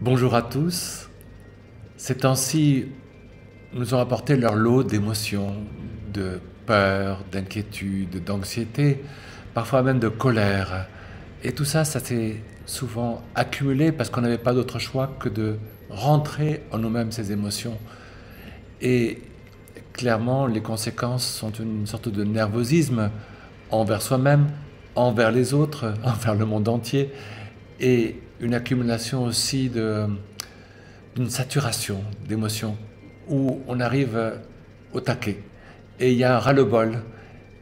Bonjour à tous. Ces temps-ci nous ont apporté leur lot d'émotions, de peur, d'inquiétude, d'anxiété, parfois même de colère. Et tout ça, ça s'est souvent accumulé parce qu'on n'avait pas d'autre choix que de rentrer en nous-mêmes ces émotions. Et clairement, les conséquences sont une sorte de nervosisme envers soi-même, envers les autres, envers le monde entier, et une accumulation aussi d'une saturation d'émotions où on arrive au taquet. Et il y a un ras-le-bol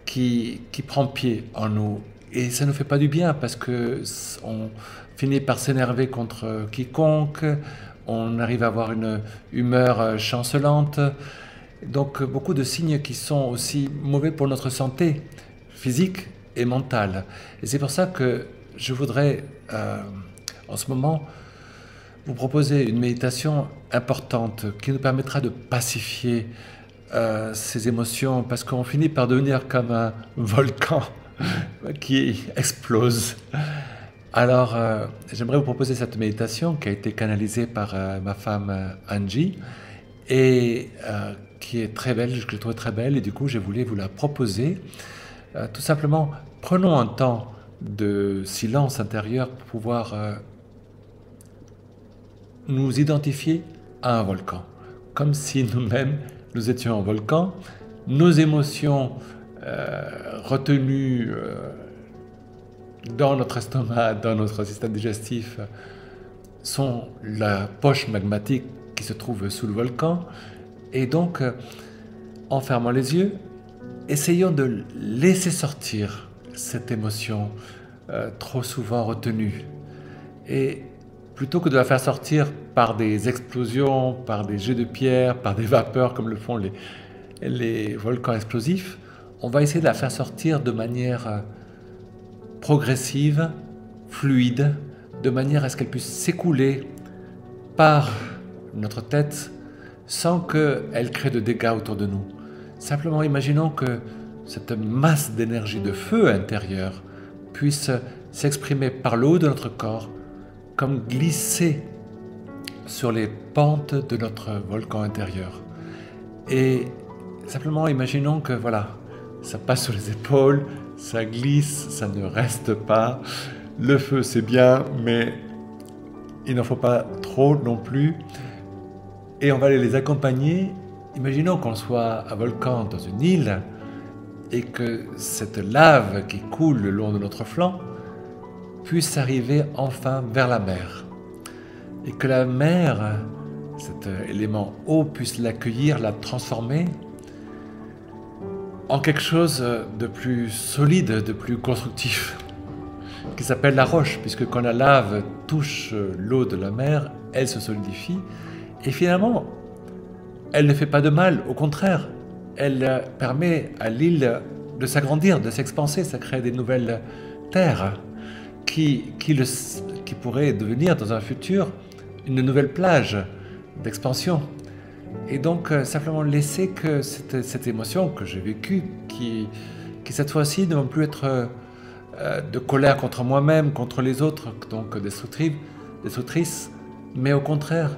qui prend pied en nous. Et ça ne nous fait pas du bien parce que on finit par s'énerver contre quiconque, on arrive à avoir une humeur chancelante. Donc beaucoup de signes qui sont aussi mauvais pour notre santé physique et mentale. Et c'est pour ça que je voudrais en ce moment vous proposer une méditation importante qui nous permettra de pacifier ces émotions parce qu'on finit par devenir comme un volcan qui explose. Alors, j'aimerais vous proposer cette méditation qui a été canalisée par ma femme Angie et qui est très belle, je la trouve très belle et du coup, j'ai voulu vous la proposer. Tout simplement, prenons un temps de silence intérieur pour pouvoir nous identifier à un volcan, comme si nous-mêmes nous étions un volcan, nos émotions retenues dans notre estomac, dans notre système digestif, sont la poche magmatique qui se trouve sous le volcan. Et donc, en fermant les yeux, essayons de laisser sortir cette émotion trop souvent retenue. Et plutôt que de la faire sortir par des explosions, par des jets de pierre, par des vapeurs comme le font les volcans explosifs, on va essayer de la faire sortir de manière progressive, fluide, de manière à ce qu'elle puisse s'écouler par notre tête sans qu'elle crée de dégâts autour de nous. Simplement imaginons que cette masse d'énergie de feu intérieur puisse s'exprimer par le haut de notre corps comme glisser sur les pentes de notre volcan intérieur. Et simplement imaginons que voilà, ça passe sur les épaules, ça glisse, ça ne reste pas. Le feu c'est bien, mais il n'en faut pas trop non plus. Et on va aller les accompagner. Imaginons qu'on soit un volcan dans une île et que cette lave qui coule le long de notre flanc puisse arriver enfin vers la mer. Et que la mer, cet élément eau, puisse l'accueillir, la transformer en quelque chose de plus solide, de plus constructif, qui s'appelle la roche, puisque quand la lave touche l'eau de la mer, elle se solidifie, et finalement, elle ne fait pas de mal, au contraire, elle permet à l'île de s'agrandir, de s'expanser, ça crée des nouvelles terres qui pourraient devenir dans un futur une nouvelle plage d'expansion. Et donc simplement laisser que cette émotion que j'ai vécue, qui cette fois-ci ne va plus être de colère contre moi-même, contre les autres, donc destructrice, mais au contraire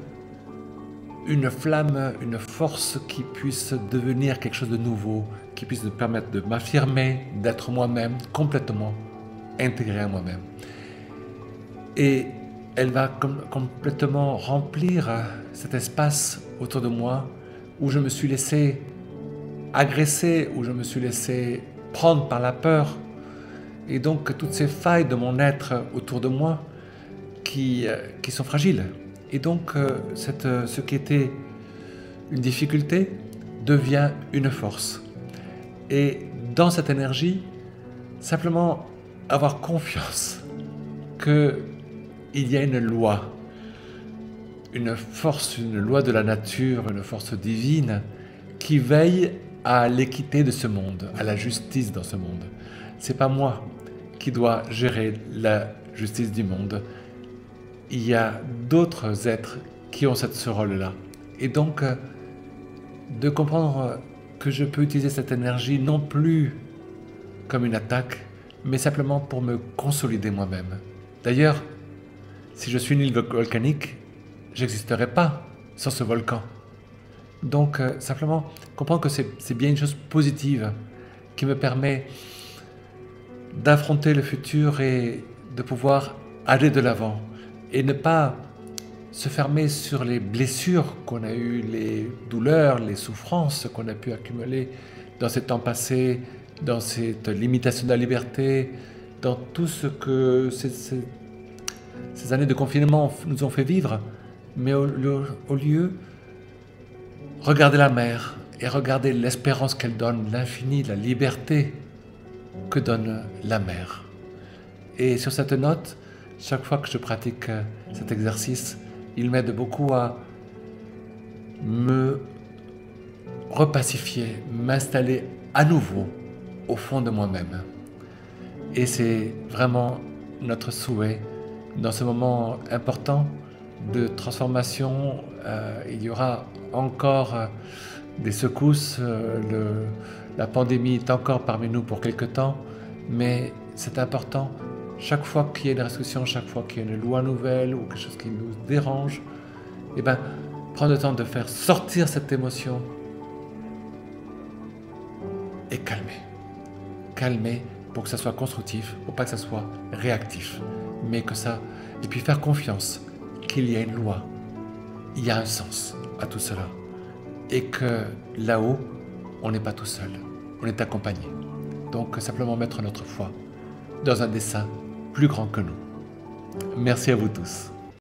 une flamme, une force qui puisse devenir quelque chose de nouveau, qui puisse me permettre de m'affirmer, d'être moi-même, complètement intégré à moi-même. Et elle va complètement remplir cet espace autour de moi où je me suis laissé agresser, où je me suis laissé prendre par la peur. Et donc toutes ces failles de mon être autour de moi qui sont fragiles. Et donc ce qui était une difficulté devient une force. Et dans cette énergie, simplement avoir confiance qu'il y a une loi, une force, une loi de la nature, une force divine qui veille à l'équité de ce monde, à la justice dans ce monde. C'est pas moi qui dois gérer la justice du monde. Il y a d'autres êtres qui ont ce rôle-là. Et donc, de comprendre que je peux utiliser cette énergie non plus comme une attaque, mais simplement pour me consolider moi-même. D'ailleurs, si je suis une île volcanique, j'existerais pas sans ce volcan. Donc, simplement, comprendre que c'est bien une chose positive qui me permet d'affronter le futur et de pouvoir aller de l'avant et ne pas se fermer sur les blessures qu'on a eues, les douleurs, les souffrances qu'on a pu accumuler dans ces temps passés, dans cette limitation de la liberté, dans tout ce que ces années de confinement nous ont fait vivre, mais au lieu, regarder la mer et regarder l'espérance qu'elle donne, l'infini, la liberté que donne la mer. Et sur cette note, chaque fois que je pratique cet exercice, il m'aide beaucoup à me repacifier, m'installer à nouveau au fond de moi-même. Et c'est vraiment notre souhait dans ce moment important de transformation. Il y aura encore des secousses, la pandémie est encore parmi nous pour quelque temps, mais c'est important. Chaque fois qu'il y a une restriction, chaque fois qu'il y a une loi nouvelle ou quelque chose qui nous dérange, eh ben, prendre le temps de faire sortir cette émotion et calmer. Calmer pour que ça soit constructif, pour pas que ça soit réactif, mais que ça... Et puis faire confiance qu'il y a une loi, il y a un sens à tout cela. Et que là-haut, on n'est pas tout seul, on est accompagné. Donc simplement mettre notre foi dans un dessein plus grand que nous. Merci à vous tous.